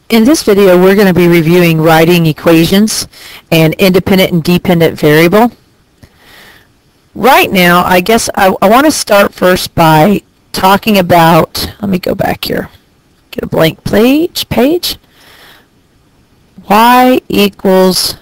In this video, we're going to be reviewing writing equations and independent and dependent variable. Right now, I guess I want to start first by talking about, let me go back here, get a blank page. Y equals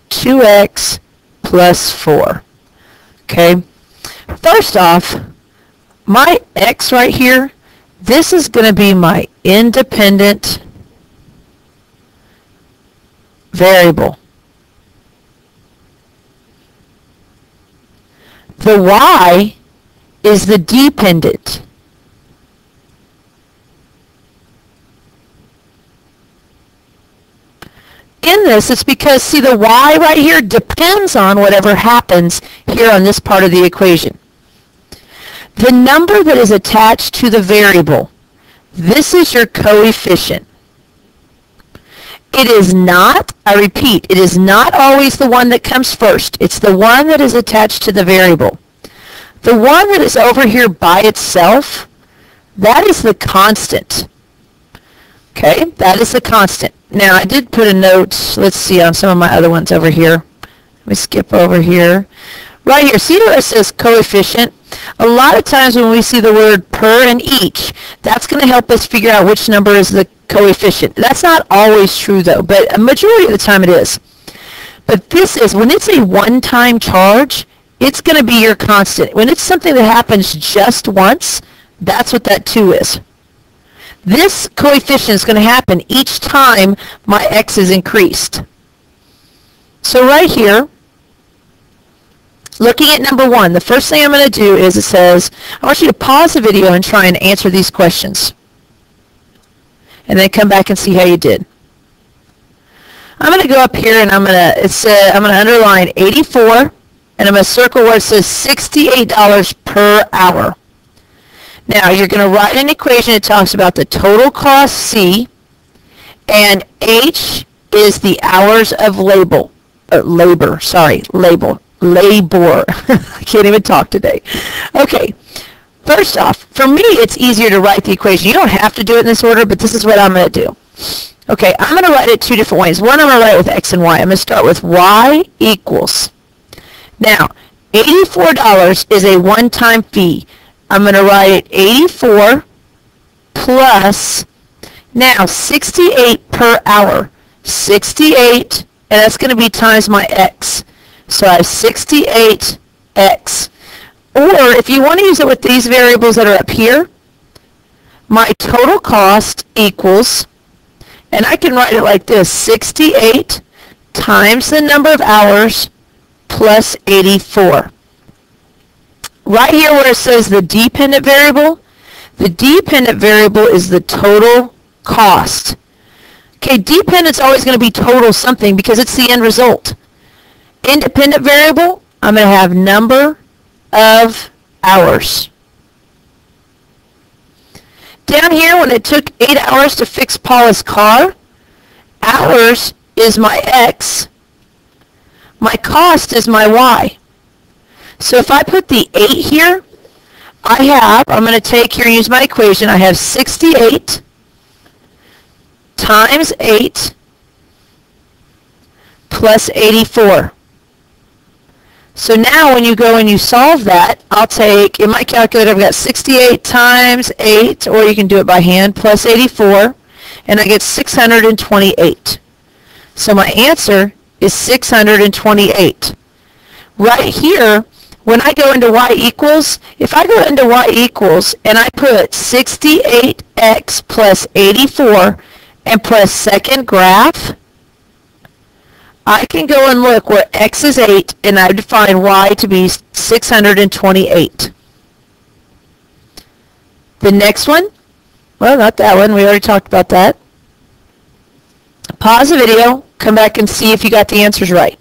2x plus 4. Okay, first off, my x right here, this is going to be my independent variable. The y is the dependent. In this, it's because, see, the y right here depends on whatever happens here on this part of the equation. The number that is attached to the variable, this is your coefficient. It is not, I repeat, it is not always the one that comes first. It's the one that is attached to the variable. The one that is over here by itself, that is the constant. Okay, that is the constant. Now, I did put a note, let's see, on some of my other ones over here. Let me skip over here. Right here, see where it says coefficient? A lot of times when we see the word per and each, that's going to help us figure out which number is the coefficient. That's not always true though, but a majority of the time it is. But this is, when it's a one-time charge, it's going to be your constant. When it's something that happens just once, that's what that 2 is. This coefficient is going to happen each time my x is increased. So right here, looking at number 1, the first thing I'm going to do is it says, I want you to pause the video and try and answer these questions. And then come back and see how you did. I'm going to go up here and I'm going to underline 84, and I'm going to circle where it says $68 per hour. Now you're going to write an equation that talks about the total cost C, and H is the hours of labor. I can't even talk today. Okay. First off, for me, it's easier to write the equation. You don't have to do it in this order, but this is what I'm going to do. Okay, I'm going to write it two different ways. One, I'm going to write it with x and y. I'm going to start with y equals. Now, $84 is a one-time fee. I'm going to write it 84 plus, now, 68 per hour. 68, and that's going to be times my x. So I have 68x. Or if you want to use it with these variables that are up here, my total cost equals, and I can write it like this, 68 times the number of hours plus 84. Right here where it says the dependent variable is the total cost. Okay, dependent's always going to be total something because it's the end result. Independent variable, I'm going to have number of hours. Down here, when it took 8 hours to fix Paula's car, hours is my x, my cost is my y. So if I put the 8 here, I'm going to take here and use my equation, I have 68 times 8 plus 84. So now when you go and you solve that, I'll take, in my calculator, I've got 68 times 8, or you can do it by hand, plus 84, and I get 628. So my answer is 628. Right here, when I go into y equals, if I go into y equals and I put 68x plus 84 and press second graph, I can go and look where x is 8, and I define y to be 628. The next one, well, not that one, we already talked about that. Pause the video, come back and see if you got the answers right.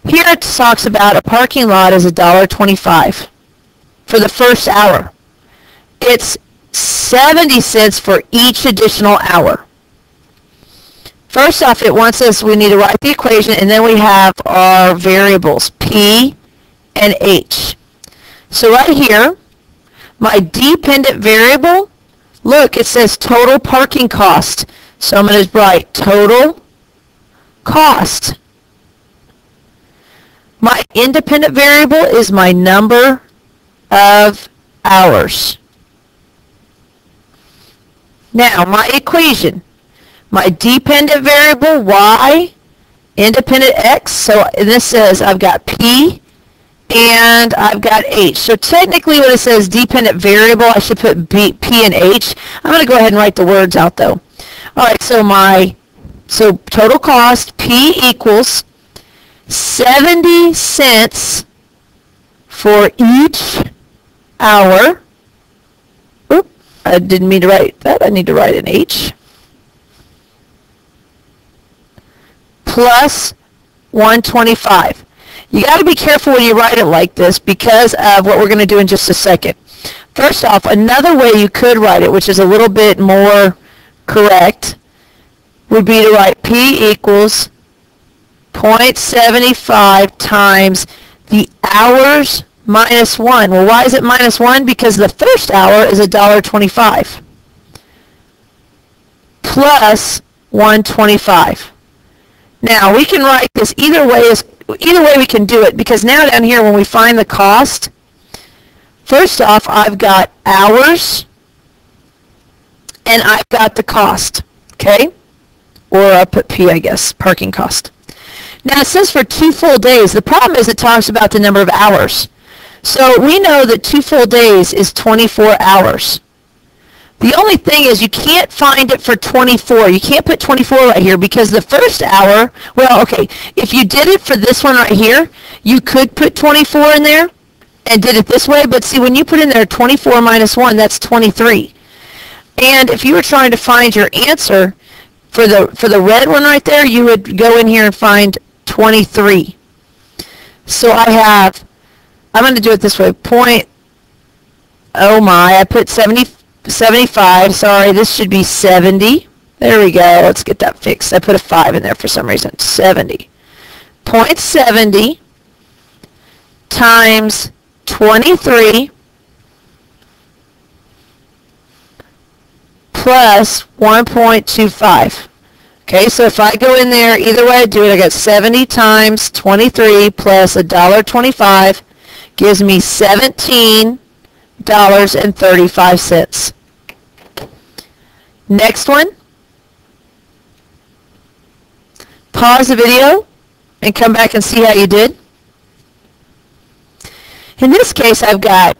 Here it talks about a parking lot is $1.25 for the first hour. It's 70 cents for each additional hour. First off, it wants us, we need to write the equation, and then we have our variables, P and H. So right here, my dependent variable, Look, it says total parking cost. So I'm going to write total cost. My independent variable is my number of hours. Now, my equation. My dependent variable, y, independent x. So this says I've got p and I've got h. So technically when it says dependent variable, I should put p and h. I'm going to go ahead and write the words out though. All right, so total cost, p equals 70 cents for each hour. Oop, I didn't mean to write that. I need to write an h. Plus 125. You got to be careful when you write it like this because of what we're going to do in just a second. First off, another way you could write it, which is a little bit more correct, would be to write p equals 0.75 times the hours minus 1. Well, why is it minus 1? Because the first hour is $1.25 plus 125. Now, we can write this either way we can do it, because now down here when we find the cost, first off, I've got hours and I've got the cost, okay? Or I'll put P, I guess, parking cost. Now, it says for 2 full days. The problem is it talks about the number of hours. So we know that 2 full days is 24 hours. The only thing is you can't find it for 24. You can't put 24 right here because the first hour, well, okay, if you did it for this one right here, you could put 24 in there and did it this way. But see, when you put in there 24 minus 1, that's 23. And if you were trying to find your answer for the red one right there, you would go in here and find 23. So I'm going to do it this way. I put 75. Sorry, this should be 70. There we go. Let's get that fixed. I put a 5 in there for some reason. 70. 0.70 times 23 plus 1.25. Okay, so if I go in there, either way I do it, I got 70 times 23 plus $1.25 gives me $17.35. Next one. Pause the video and come back and see how you did. In this case, I've got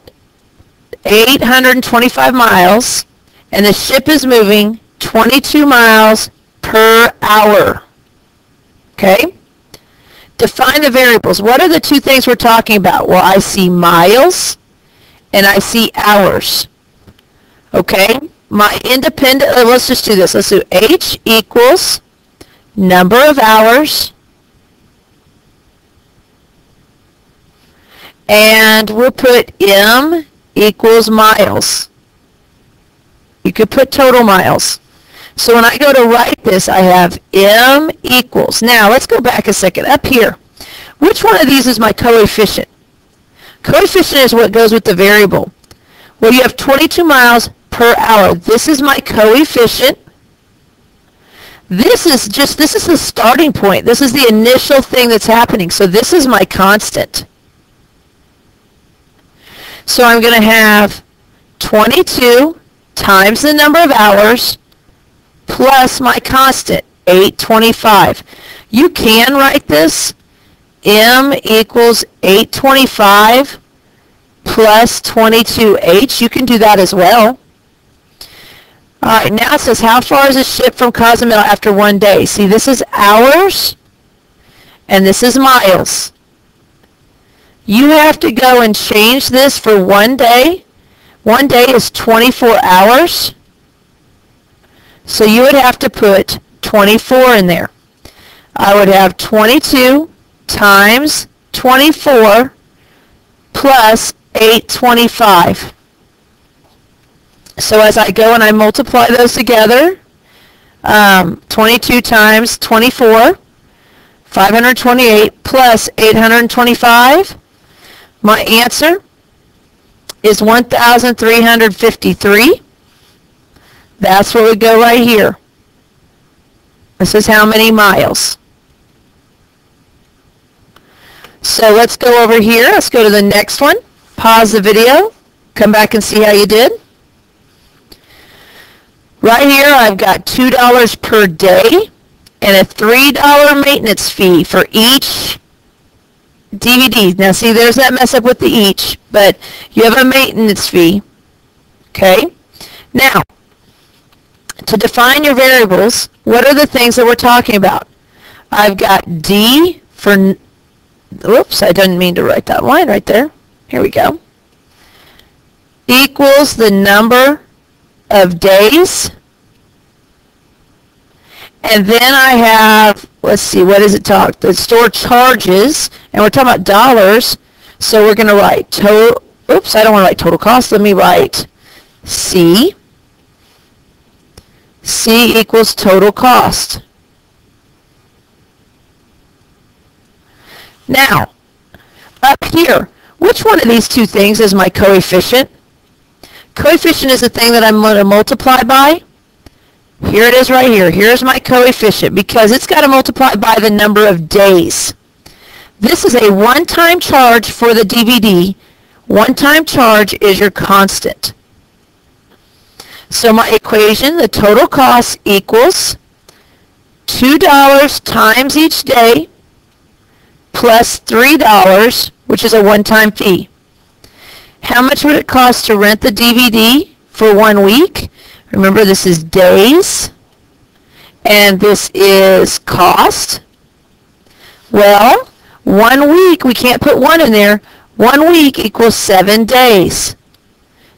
825 miles, and the ship is moving 22 miles per hour. Okay? Define the variables. What are the two things we're talking about? Well, I see miles and I see hours. Okay? My independent, let's just do this. Let's do H equals number of hours, and we'll put M equals miles. You could put total miles. So when I go to write this, I have M equals. Now, let's go back a second. Up here, which one of these is my coefficient? Coefficient is what goes with the variable. Well, you have 22 miles per hour. This is my coefficient. This is the starting point. This is the initial thing that's happening. So this is my constant. So I'm going to have 22 times the number of hours plus my constant, 825. You can write this M equals 825 plus 22H. You can do that as well. All right, now it says, how far is a ship from Cozumel after 1 day? See, this is hours, and this is miles. You have to go and change this for 1 day. 1 day is 24 hours. So you would have to put 24 in there. I would have 22 times 24 plus 825. So as I go and I multiply those together, 22 times 24, 528 plus 825, my answer is 1,353. That's what would go right here. This is how many miles. So let's go over here. Let's go to the next one. Pause the video. Come back and see how you did. Right here, I've got $2 per day and a $3 maintenance fee for each DVD. Now see, there's that mess up with the each, but you have a maintenance fee. Okay? Now, to define your variables, what are the things that we're talking about? I've got D for, oops, I didn't mean to write that line right there. Here we go. Equals the number of days. And then I have, let's see, what does it talk? The store charges, and we're talking about dollars, so we're going to write total, oops, I don't want to write total cost. Let me write C. C equals total cost. Now, up here, which one of these two things is my coefficient? Coefficient is the thing that I'm going to multiply by. Here it is right here. Here's my coefficient because it's got to multiply by the number of days. This is a one-time charge for the DVD. One-time charge is your constant. So my equation, the total cost equals $2 times each day plus $3, which is a one-time fee. How much would it cost to rent the DVD for 1 week? Remember, this is days, and this is cost. Well, 1 week, we can't put 1 in there. 1 week equals 7 days.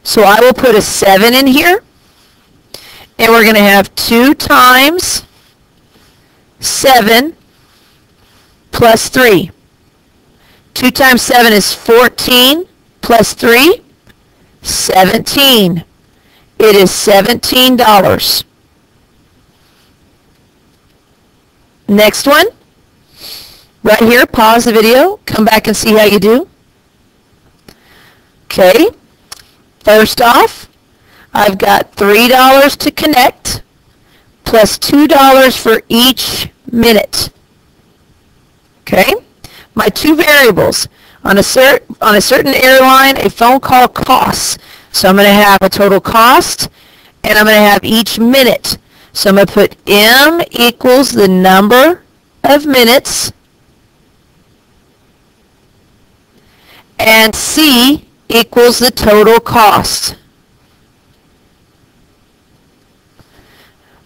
So I will put a 7 in here, and we're going to have 2 times 7 plus 3. 2 times 7 is 14 plus 3, 17. It is $17. Next one. Right here, pause the video, come back and see how you do. Okay. First off, I've got $3 to connect plus $2 for each minute. Okay? My two variables. On a certain airline, a phone call costs. So I'm going to have a total cost, and I'm going to have each minute. So I'm going to put M equals the number of minutes, and C equals the total cost.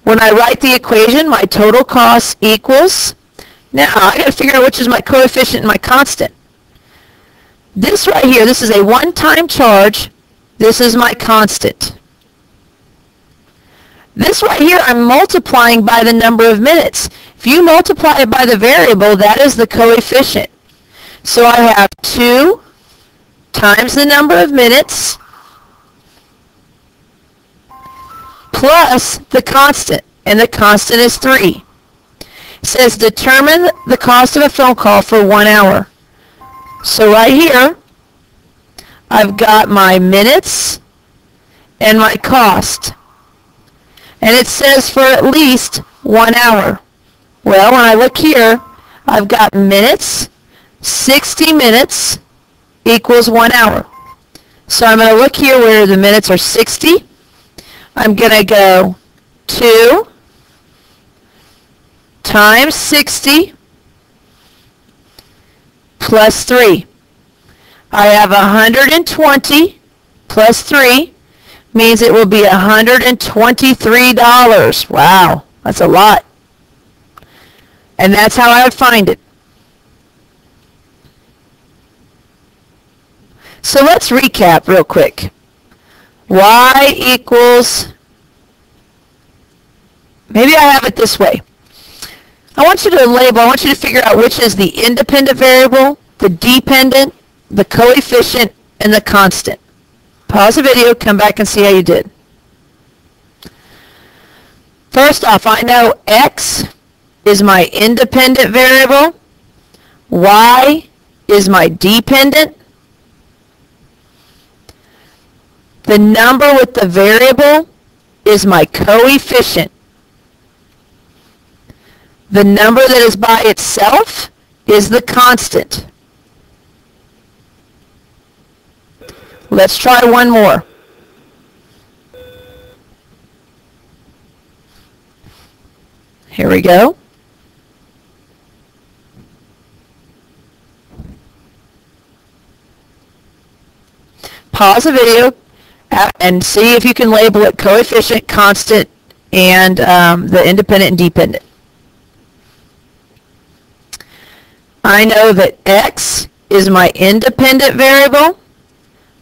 When I write the equation, my total cost equals, now I got to figure out which is my coefficient and my constant. This right here, this is a one-time charge. This is my constant. This right here, I'm multiplying by the number of minutes. If you multiply it by the variable, that is the coefficient. So I have 2 times the number of minutes plus the constant, and the constant is 3. It says determine the cost of a phone call for 1 hour. So right here, I've got my minutes and my cost. And it says for at least 1 hour. Well, when I look here, I've got minutes, 60 minutes equals 1 hour. So I'm going to look here where the minutes are 60. I'm going to go 2 times 60 plus 3. I have 120 plus 3 means it will be $123. Wow, that's a lot. And that's how I would find it. So let's recap real quick. Y equals, maybe I have it this way. I want you to label, I want you to figure out which is the independent variable, the dependent, the coefficient, and the constant. Pause the video, come back and see how you did. First off, I know X is my independent variable, Y is my dependent. The number with the variable is my coefficient. The number that is by itself is the constant. Let's try one more. Here we go. Pause the video and see if you can label it coefficient, constant, and the independent and dependent. I know that x is my independent variable,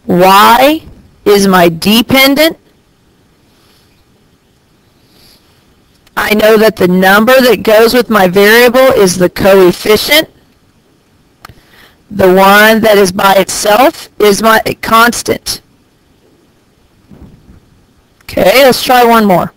y is my dependent. I know that the number that goes with my variable is the coefficient. The one that is by itself is my constant. Okay, let's try one more.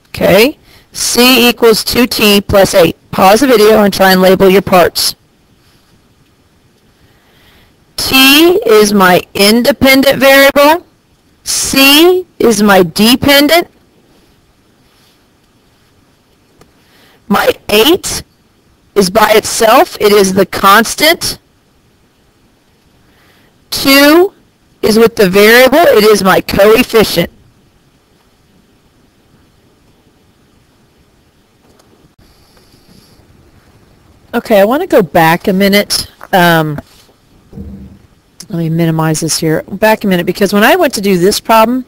Okay, C equals 2t plus 8. Pause the video and try and label your parts. T is my independent variable. C is my dependent. My 8 is by itself. It is the constant. 2 is with the variable. It is my coefficient. Okay, I want to go back a minute. Let me minimize this here. Back a minute, because when I went to do this problem,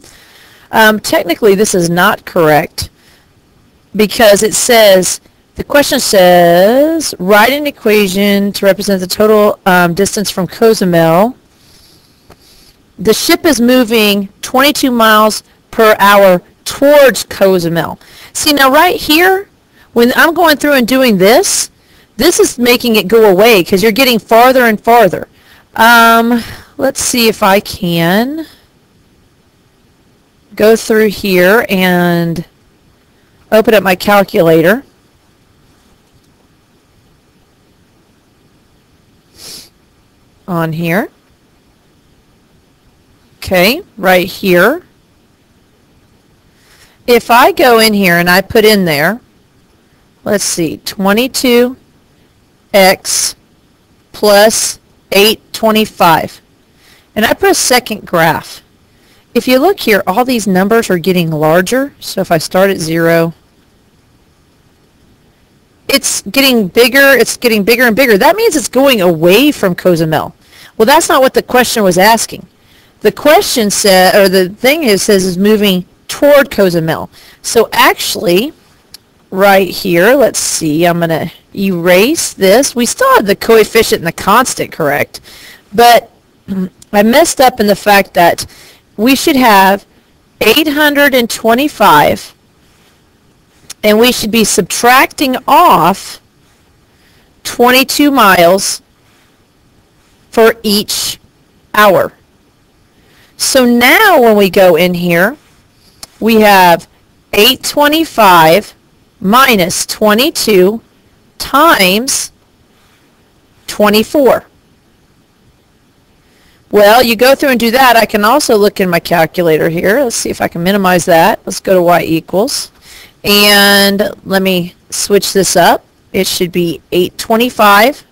technically this is not correct, because it says, the question says, write an equation to represent the total distance from Cozumel. The ship is moving 22 miles per hour towards Cozumel. See, now right here, when I'm going through and doing this, this is making it go away because you're getting farther and farther. Let's see if I can go through here and open up my calculator. On here. Okay, right here. If I go in here and I put in there, let's see, 22 x plus 825. And I put a second graph. If you look here, all these numbers are getting larger. So if I start at 0, it's getting bigger and bigger. That means it's going away from Cozumel. Well, that's not what the question was asking. The question said, or the thing it says is moving toward Cozumel. So actually, right here, let's see, I'm going to erase this. We still have the coefficient and the constant correct, but I messed up in the fact that we should have 825, and we should be subtracting off 22 miles for each hour. So now when we go in here, we have 825 minus 22 times 24. Well, you go through and do that. I can also look in my calculator here. Let's see if I can minimize that. Let's go to y equals. And let me switch this up. It should be 825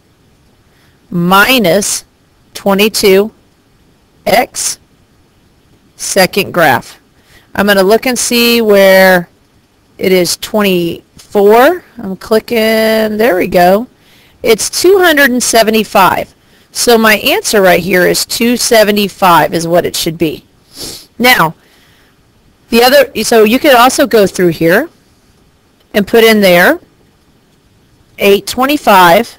minus 22x, second graph. I'm going to look and see where it is 24. I'm clicking. There we go. It's 275. So my answer right here is 275 is what it should be. Now, the other, so you could also go through here and put in there 825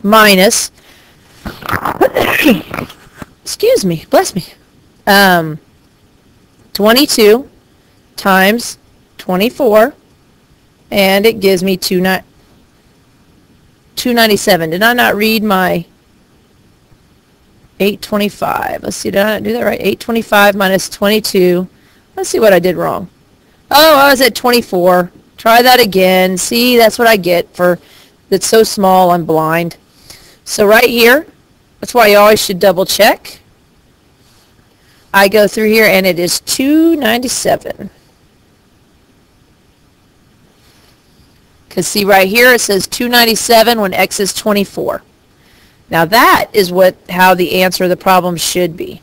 minus, excuse me, bless me, 22 times 24, and it gives me 297. Did I not read my 825? Let's see, did I not do that right? 825 minus 22. Let's see what I did wrong. Oh, I was at 24. Try that again. See, that's what I get for, that's so small, I'm blind. So right here, that's why you always should double check. I go through here and it is 297. Because see right here it says 297 when x is 24. Now that is how the answer of the problem should be.